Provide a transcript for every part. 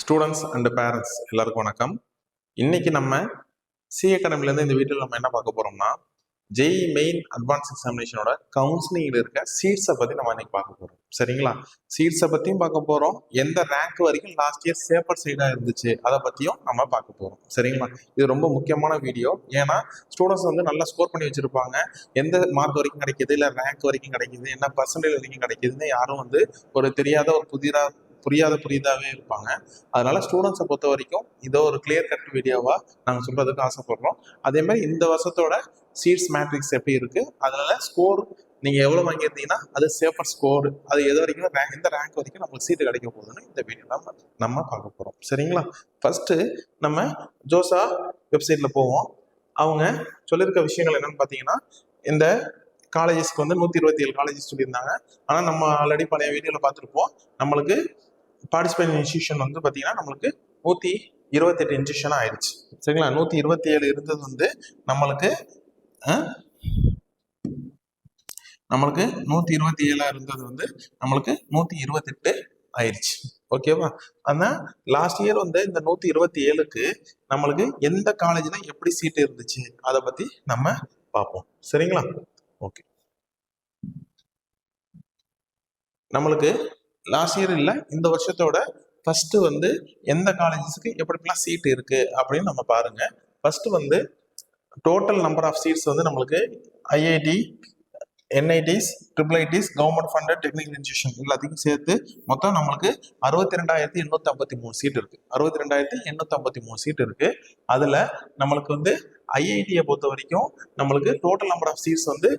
Students and parents எல்லாருக்கும் வணக்கம். இன்னைக்கு நம்ம சி அகாடமிலேருந்து இந்த வீடியோவில் நம்ம என்ன பார்க்க போறோம்னா, ஜெய் மெயின் அட்வான்ஸ் எக்ஸாமினேஷனோட கவுன்சிலிங்கில் இருக்க சீட்ஸை பற்றி நம்ம இன்னைக்கு பார்க்க போறோம். சரிங்களா? சீட்ஸை பற்றியும் பார்க்க போறோம், எந்த ரேங்க் வரைக்கும் லாஸ்ட் இயர் சேஃபர் சைடாக இருந்துச்சு அதை பற்றியும் நம்ம பார்க்க போறோம். சரிங்களா? இது ரொம்ப முக்கியமான வீடியோ. ஏன்னா ஸ்டூடெண்ட்ஸ் வந்து நல்லா ஸ்கோர் பண்ணி வச்சிருப்பாங்க, எந்த மார்க் வரைக்கும் கிடைக்குது, இல்லை ரேங்க் வரைக்கும் கிடைக்குது, என்ன பர்சன்டேஜ் வரைக்கும் கிடைக்குதுன்னு யாரும் வந்து ஒரு தெரியாத ஒரு புரியுதாவே இருப்பாங்க. அதனால ஸ்டூடெண்ட்ஸை பொறுத்த வரைக்கும் இதோ ஒரு கிளியர் கட் வீடியோவா நாங்கள் சொல்றதுக்கு ஆசைப்படுறோம். அதே மாதிரி இந்த வருஷத்தோட சீட்ஸ் மேட்ரிக்ஸ் எப்படி இருக்கு, அதனால ஸ்கோர் நீங்க எவ்வளவு வாங்கியிருந்தீங்கன்னா அது சேஃபர் ஸ்கோர், அது எது வரைக்கும் எந்த ரேங்க் வரைக்கும் நமக்கு சீட்டு கிடைக்க போகுதுன்னு இந்த வீடியோ நம்ம பார்க்க போறோம். சரிங்களா? ஃபர்ஸ்ட் நம்ம ஜோசா வெப்சைட்ல போவோம். அவங்க சொல்லியிருக்க விஷயங்கள் என்னன்னு பார்த்தீங்கன்னா, இந்த காலேஜஸ்க்கு வந்து 127 காலேஜஸ் சொல்லியிருந்தாங்க. ஆனால் நம்ம ஆல்ரெடி பழைய வீடியோவில் பார்த்துருப்போம், நம்மளுக்கு பார்ட்டிசிபேட் இன்ஸ்டியூஷன் வந்து பார்த்தீங்கன்னா நம்மளுக்கு 128 இன்ஸ்டியூஷன் ஆயிடுச்சு. சரிங்களா? 127 இருந்தது வந்து நம்மளுக்கு 127 இருந்தது வந்து நம்மளுக்கு 128 ஆயிடுச்சு. ஓகேவா? ஆனால் லாஸ்ட் இயர் வந்து இந்த 127க்கு நம்மளுக்கு எந்த காலேஜ்ல எப்படி சீட்டு இருந்துச்சு அதை பத்தி நம்ம பார்ப்போம். சரிங்களா? ஓகே, நம்மளுக்கு லாஸ்ட் இயர் இல்லை, இந்த வருஷத்தோட ஃபர்ஸ்ட் வந்து எந்த காலேஜஸ்க்கு எப்படிலாம் சீட் இருக்கு அப்படின்னு நம்ம பாருங்க. ஃபர்ஸ்ட் வந்து டோட்டல் நம்பர் ஆஃப் சீட்ஸ் வந்து நம்மளுக்கு IIT, NITs, triple IDs, government funded technical institution எல்லாத்தையும் சேர்த்து மொத்தம் நம்மளுக்கு 62,853 சீட் இருக்கு. 62,853 சீட் இருக்கு. அதுல நம்மளுக்கு வந்து ஐஐடியை பொறுத்த வரைக்கும் நம்மளுக்கு டோட்டல் நம்பர் ஆஃப் சீட்ஸ் வந்து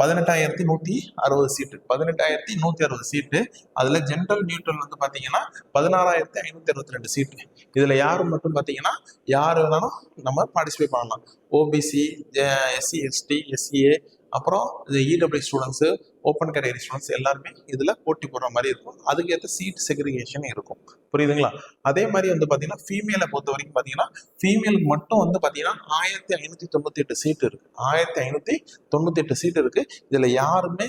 18,160 சீட்டு. 18,160 சீட்டு. அதுல ஜென்ரல் நியூட்ரல் வந்து பாத்தீங்கன்னா 16,562 சீட்டு. இதுல யாரு மட்டும் பாத்தீங்கன்னா யாரு வேணாலும் நம்ம பார்ட்டிசிபேட் பண்ணலாம். ஓபிசி, எஸ்சி, எஸ்டி, எஸ்சிஏ, அப்புறம் இடபிள்யூ ஸ்டூடெண்ட்ஸு, ஓப்பன் கேட்டகரி ஸ்டூடெண்ட்ஸ் எல்லாருமே இதுல போட்டி போடுற மாதிரி இருக்கும். அதுக்கேற்ற சீட் செக்ரிகேஷன் இருக்கும். புரியுதுங்களா? அதே மாதிரி வந்து பாத்தீங்கன்னா ஃபீமேலை பொறுத்த வரைக்கும் பாத்தீங்கன்னா ஃபீமேலுக்கு மட்டும் வந்து பாத்தீங்கன்னா 1,598 சீட் இருக்கு. 1,598 சீட் இருக்கு. இதுல யாருமே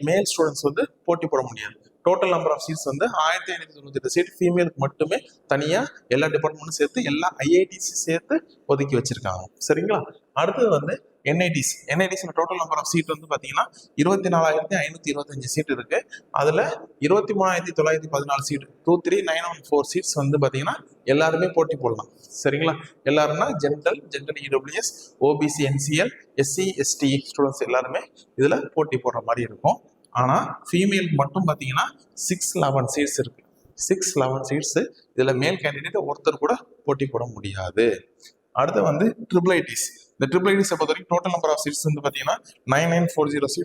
மேல் ஸ்டூடெண்ட்ஸ் வந்து போட்டி போட முடியாது. டோட்டல் நம்பர் ஆஃப் சீட்ஸ் வந்து 1,598 சீட் ஃபீமேலுக்கு மட்டுமே தனியா எல்லா டிபார்ட்மெண்ட்டும் சேர்த்து எல்லா ஐஐடிசி சேர்த்து ஒதுக்கி வச்சிருக்காங்க. சரிங்களா? அடுத்தது வந்து NITs. Total number of seat வந்து பாத்தீங்கன்னா 24,525 சீட் இருக்கு. அதுல 23,914 சீட் 23,914 சீட்ஸ் வந்து பாத்தீங்கன்னா எல்லாருமே போட்டி போடலாம். சரிங்களா? எல்லாருன்னா general EWS, OBC, NCL, SC, ST students எல்லாருமே இதுல போட்டி போடுற மாதிரி இருக்கும். ஆனா ஃபீமேலுக்கு மட்டும் பாத்தீங்கன்னா 611 சீட்ஸ் இருக்கு. 611 சீட்ஸ். இதுல மேல் கேண்டிடேட் ஒருத்தர் கூட போட்டி போட முடியாது. அடுத்து வந்து ட்ரிபிள் ஐடிஸ். இந்த ட்ரிபிள் ஐடிஸை பொறுத்த வரைக்கும் டோட்டல் நம்பர் ஆஃப் சீட்ஸ் வந்து பாத்தீங்கன்னா 9940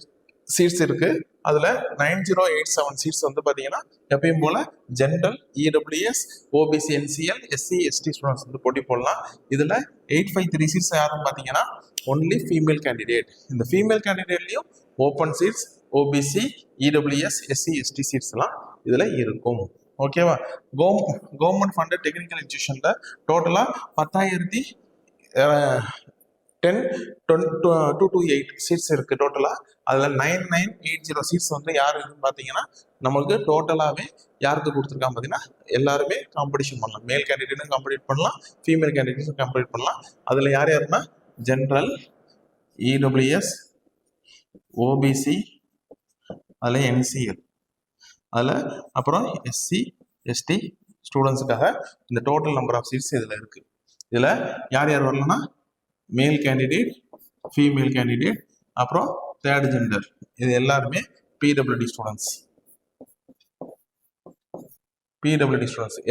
சீட்ஸ் இருக்கு. அதுல 9087 சீட்ஸ் வந்து பாத்தீங்கன்னா எப்பயும் போல general, EWS, OBC, NCL, SC, ST students வந்து போட்டி போடலாம். இதுல 853 சீட்ஸ் யாரும் பாத்தீங்கன்னா ஒன்லி ஃபீமேல் கேண்டிடேட். இந்த ஃபீமேல் கேண்டிடேட்லயும் open seats, OBC, EWS, SC, ST seats எல்லாம் இதுல இருக்கும். ஓகேவா? கவர்மெண்ட் ஃபண்டட் டெக்னிக்கல் இன்ஸ்டியூஷன்ல டோட்டலா 10,228 சீட்ஸ் இருக்கு டோட்டலா. அதுல 9980 சீட்ஸ் வந்து யாரு பாத்தீங்கன்னா நம்மளுக்கு டோட்டலாவே யாருக்கு கொடுத்துருக்காங்க பாத்தீங்கன்னா எல்லாருமே காம்படிஷன் பண்ணலாம். மேல் கேண்டிடேட்டும் காம்படிட் பண்ணலாம், ஃபீமேல் கேண்டிடேட்டும் காம்படிட் பண்ணலாம். அதுல யார் யாருன்னா ஜென்ரல், இடபிள்யூஎஸ், ஓபிசி, அதுல என்சிஎல், அதுல அப்புறம் எஸ்சி, எஸ்டி ஸ்டூடெண்ட்ஸுக்காக இந்த டோட்டல் நம்பர் ஆஃப் சீட்ஸ் இதுல இருக்கு. இதுல யார் யார் வரலன்னா மேல் கேண்டிடேட், ஃபீமேல் கேண்டிடேட், அப்புறம் தேர்ட் ஜெண்டர், இது எல்லாருமே பிடபிள்யூடி ஸ்டூடெண்ட்ஸ்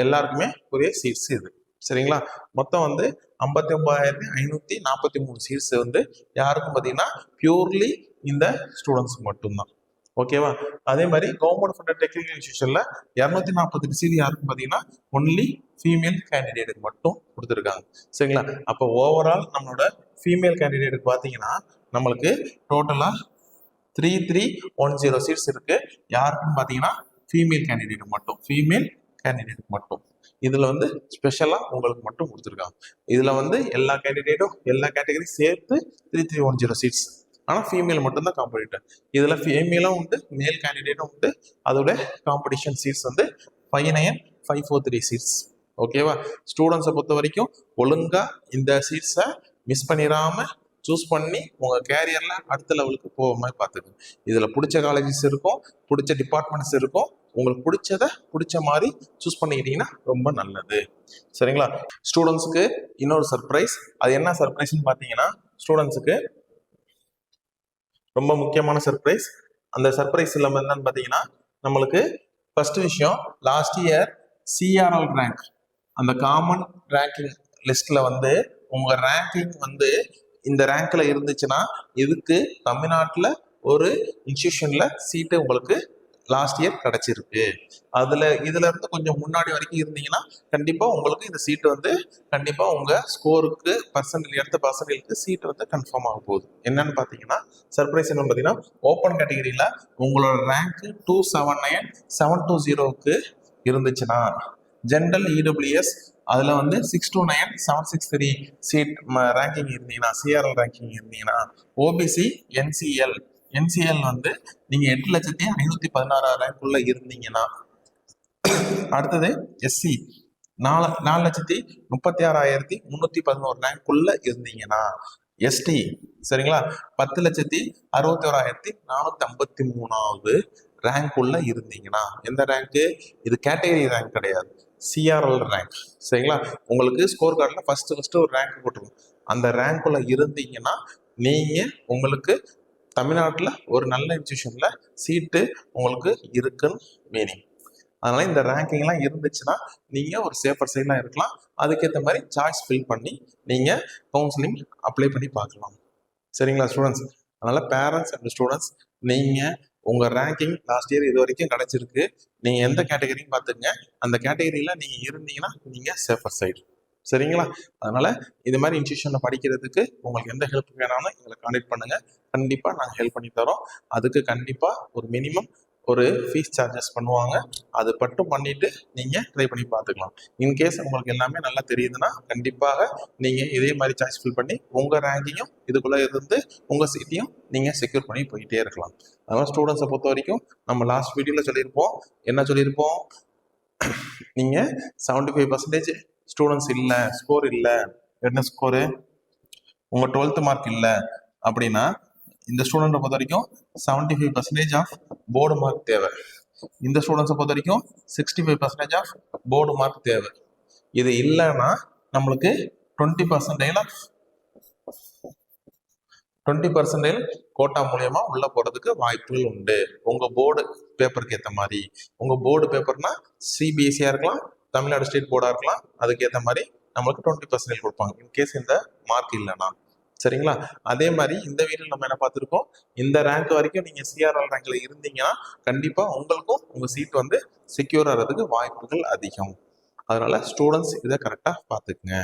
எல்லாருக்குமே ஒரே சீட்ஸ் இது. சரிங்களா? மொத்தம் வந்து 59,543 சீட்ஸ் வந்து யாருக்கும் பாத்தீங்கன்னா பியூர்லி இந்த ஸ்டூடெண்ட்ஸ் மட்டும்தான். ஓகேவா? அதே மாதிரி கவர்மெண்ட் ஃபண்டட் டெக்னிக்கல் இன்ஸ்டியூஷன்ல 248 சீட் யாருக்கும் பாத்தீங்கன்னா ஒன்லி ஃபீமேல் கேண்டிடேட்டுக்கு மட்டும் கொடுத்துருக்காங்க. சரிங்களா? அப்போ ஓவரால் நம்மளோட ஃபீமேல் கேண்டிடேட்டுக்கு பாத்தீங்கன்னா நம்மளுக்கு டோட்டலா 3310 சீட்ஸ் இருக்கு. யாருக்கும் பாத்தீங்கன்னா ஃபீமேல் கேண்டிடேட்டுக்கு மட்டும். இதுல வந்து ஸ்பெஷலா உங்களுக்கு மட்டும் கொடுத்துருக்காங்க. இதுல வந்து எல்லா கேட்டகரி சேர்த்து 3310 சீட்ஸ். ஆனால் ஃபீமேல் மட்டும்தான் காம்படிட்டர். இதில் ஃபீமேலும் உண்டு, மேல் கேண்டிடேட்டும் உண்டு. அதோட காம்படிஷன் சீட்ஸ் வந்து 59 543 சீட்ஸ். ஓகேவா? ஸ்டூடெண்ட்ஸை பொறுத்த வரைக்கும் ஒழுங்கா இந்த சீட்ஸை மிஸ் பண்ணிடாம சூஸ் பண்ணி உங்க கேரியர்ல அடுத்த லெவலுக்கு போக மாதிரி பார்த்துக்கோங்க. இதுல பிடிச்ச காலேஜஸ் இருக்கும், பிடிச்ச டிபார்ட்மெண்ட்ஸ் இருக்கும். உங்களுக்கு பிடிச்ச மாதிரி சூஸ் பண்ணிக்கிட்டீங்கன்னா ரொம்ப நல்லது. சரிங்களா? ஸ்டூடெண்ட்ஸுக்கு இன்னொரு சர்ப்ரைஸ். அது என்ன சர்ப்ரைஸ்ன்னு பார்த்தீங்கன்னா, ஸ்டூடெண்ட்ஸுக்கு ரொம்ப முக்கியமான சர்ப்ரைஸ். அந்த சர்ப்ரைஸ் இல்லாமல் என்னன்னு பார்த்தீங்கன்னா, நம்மளுக்கு ஃபர்ஸ்ட் விஷயம், லாஸ்ட் இயர் சிஆர்எல் ரேங்க், அந்த காமன் ரேங்கிங் லிஸ்ட்ல வந்து உங்க ரேங்கிங் வந்து இந்த ரேங்க்ல இருந்துச்சுன்னா இதுக்கு தமிழ்நாட்டில் ஒரு இன்ஸ்டிடியூஷன்ல சீட்டு உங்களுக்கு லாஸ்ட் இயர் கிடைச்சிருக்கு. இதுல இருந்து கொஞ்சம் முன்னாடி வரைக்கும் இருந்தீங்கன்னா கண்டிப்பா உங்களுக்கு இந்த சீட்டு வந்து கண்டிப்பா உங்க ஸ்கோருக்கு எடுத்த பர்சன்டேஜ்க்கு சீட்டு வந்து கன்ஃபார்ம் ஆக போகுது. என்னன்னு பாத்தீங்கன்னா, சர்ப்ரைஸ் என்னன்னு பாத்தீங்கன்னா, ஓப்பன் கேட்டகரியில உங்களோட ரேங்க் 279 720க்கு இருந்துச்சுன்னா, ஜென்ரல் இடபிள்யூஎஸ் அதுல வந்து 629 763 சீட் ரேங்கிங் இருந்தீங்கன்னா, சிஆர்எல் ரேங்கிங் இருந்தீங்கன்னா, ஓபிசி என்சிஎல் வந்து நீங்க 8,516,000 ரேங்க்குள்ள இருந்தீங்கன்னா, அடுத்தது எஸ்சி 4,36,311 ரேங்க்குள்ள இருந்தீங்கன்னா, எஸ்டி சரிங்களா 10,61,453 ரேங்க்குள்ள இருந்தீங்கன்னா, எந்த ரேங்க்கு இது? கேட்டகரி ரேங்க் கிடையாது, சிஆர்எல் ரேங்க். சரிங்களா? உங்களுக்கு ஸ்கோர் கார்டில் ஃபர்ஸ்ட் ஒரு ரேங்க் போட்டுருவோம். அந்த ரேங்க்குள்ள இருந்தீங்கன்னா நீங்க உங்களுக்கு தமிழ்நாட்டில் ஒரு நல்ல இன்ஸ்டிடியூஷன்ல சீட்டு உங்களுக்கு இருக்குன்னு மீனிங். அதனால இந்த ரேங்கிங்லாம் இருந்துச்சுன்னா நீங்க ஒரு சேஃபர் சைட்லாம் இருக்கலாம். அதுக்கேற்ற மாதிரி சாய்ஸ் ஃபில் பண்ணி நீங்க கவுன்சிலிங் அப்ளை பண்ணி பார்க்கலாம். சரிங்களா ஸ்டூடெண்ட்ஸ்? அதனால பேரண்ட்ஸ் அண்ட் ஸ்டூடெண்ட்ஸ், நீங்க உங்க ரேங்கிங் லாஸ்ட் இயர் இது வரைக்கும் கிடைச்சிருக்கு. நீங்க எந்த கேட்டகரின்னு பார்த்துங்க. அந்த கேட்டகரியில நீங்க இருந்தீங்கன்னா நீங்க சேஃபர் சைடு. சரிங்களா? அதனால இது மாதிரி இன்ஸ்டிடியூஷன்ல படிக்கிறதுக்கு உங்களுக்கு எந்த ஹெல்ப் வேணாலும் எங்களை கான்டெக்ட் பண்ணுங்க. கண்டிப்பா நாங்கள் ஹெல்ப் பண்ணி தரோம். அதுக்கு கண்டிப்பா ஒரு மினிமம் ஒரு ஃபீஸ் சார்ஜஸ் பண்ணுவாங்க. அது மட்டும் பண்ணிட்டு நீங்க ட்ரை பண்ணி பார்த்துக்கலாம். இன்கேஸ் உங்களுக்கு எல்லாமே நல்லா தெரியுதுன்னா கண்டிப்பாக நீங்க இதே மாதிரி சாய்ஸ் ஃபில் பண்ணி உங்க ரேங்கிங்கும் இதுக்குள்ள இருந்து உங்க சீட்டையும் நீங்க செக்யூர் பண்ணி போயிட்டே இருக்கலாம். அதனால ஸ்டூடெண்ட்ஸை பொறுத்த வரைக்கும் நம்ம லாஸ்ட் வீடியோல என்ன சொல்லியிருப்போம், நீங்க 75% ஸ்டூடெண்ட்ஸ் இல்லை, ஸ்கோர் இல்லை, என்ன ஸ்கோரு, உங்க 12th மார்க் இல்லை அப்படின்னா இந்த ஸ்டூடெண்ட்டை பொறுத்த வரைக்கும் 75% ஆஃப் போர்டு மார்க் தேவை. இந்த ஸ்டூடெண்ட்ஸை பொறுத்த வரைக்கும் 65% ஆஃப் போர்டு மார்க் தேவை. இது இல்லைன்னா நம்மளுக்கு 20% கோட்டா மூலியமா உள்ள போறதுக்கு வாய்ப்புகள் உண்டு. உங்க போர்டு பேப்பருக்கு ஏற்ற மாதிரி, உங்க போர்டு பேப்பர்னா சிபிஎஸ்சியா இருக்கலாம், தமிழ்நாடு ஸ்டேட் போர்டா இருக்கலாம், அதுக்கேற்ற மாதிரி நம்மளுக்கு 20% கொடுப்பாங்க இன்கேஸ் இந்த மார்க் இல்லைன்னா. சரிங்களா? அதே மாதிரி இந்த வீடியோ நம்ம என்ன பார்த்துருக்கோம், இந்த ரேங்க் வரைக்கும் நீங்க சிஆர்எல் ரேங்க்ல இருந்தீங்கன்னா கண்டிப்பா உங்களுக்கும் உங்க சீட் வந்து செக்யூர் ஆகிறதுக்கு வாய்ப்புகள் அதிகம். அதனால ஸ்டூடெண்ட்ஸ் இதை கரெக்டா பார்த்துக்குங்க.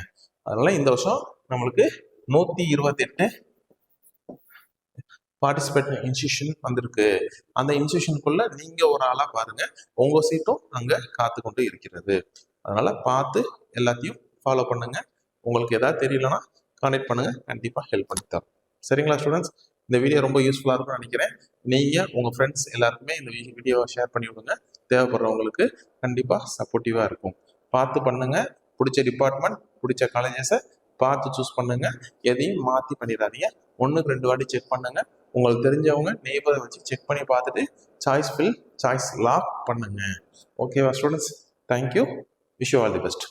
அதனால இந்த வருஷம் நம்மளுக்கு 128 பார்ட்டிசிபேட் இன்ஸ்டிடியூஷன் வந்திருக்கு. அந்த இன்ஸ்டிடியூஷனுக்குள்ள நீங்க ஒரு ஆளா பாருங்க, உங்க சீட்டும் அங்க காத்து கொண்டு இருக்கிறது. அதனால பார்த்து எல்லாத்தையும் ஃபாலோ பண்ணுங்க. உங்களுக்கு ஏதாவது தெரியலன்னா கான்டெக்ட் பண்ணுங்க, கண்டிப்பா ஹெல்ப் பண்ணி தரோம். சரிங்களா ஸ்டூடெண்ட்ஸ்? இந்த வீடியோ ரொம்ப யூஸ்ஃபுல்லா இருக்கும்னு நினைக்கிறேன். நீங்க உங்க ஃப்ரெண்ட்ஸ் எல்லாருக்குமே இந்த வீடியோவை ஷேர் பண்ணி விடுங்க. தேவைப்படுறவங்களுக்கு கண்டிப்பா சப்போர்ட்டிவா இருக்கும். பார்த்து பண்ணுங்க. பிடிச்ச டிபார்ட்மெண்ட், பிடிச்ச காலேஜஸை பார்த்து சூஸ் பண்ணுங்க. எதையும் மாற்றி பண்ணிடாதீங்க. 1-2 வாட்டி செக் பண்ணுங்க. உங்களுக்கு தெரிஞ்சவங்க நெய்பரை வச்சு செக் பண்ணி பார்த்துட்டு சாய்ஸ் லாக் பண்ணுங்க. ஓகேவா students? Thank you. Wish you all the best.